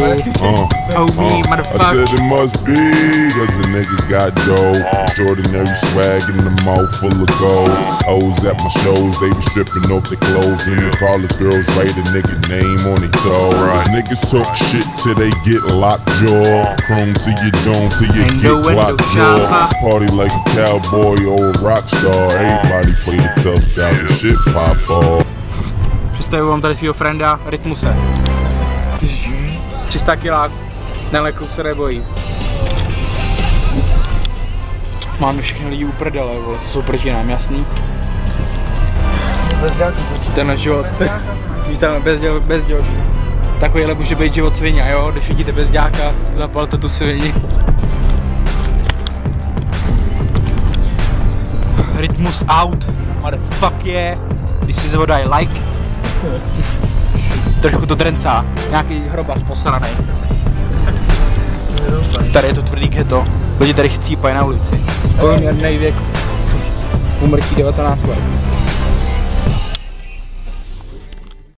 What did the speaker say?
Oh me, I motherfucker. said it must be, cause a nigga got dough. Extraordinary swag in the mouth full of gold. Hoes at my shows, they be stripping off their clothes. And the college girls write a nigga name on their toe. Niggas talk shit till they get locked jaw. Chrome to your dome till you get locked jaw. Party like a cowboy or a rock star. Everybody play the tough guy till shit pop off. Představuji vám tady svýho frenda Rytmuse. 300 kilák, tenhle kluk se nebojí. Máme všechny lidi u prdele, vole, jsou proti nám, jasný? Tenhle život, vítáme bezdělš. Takovýhle může být život svině, jo? Když vidíte bezďáka, zapalte tu svini. Rytmus out, motherfuck yeah, this is what I like. Trošku to drencá, nějaký hrobař posranej. Tady je to tvrdý ghetto, lidi tady chcípají na ulici. Průměrný věk úmrtí 19 let.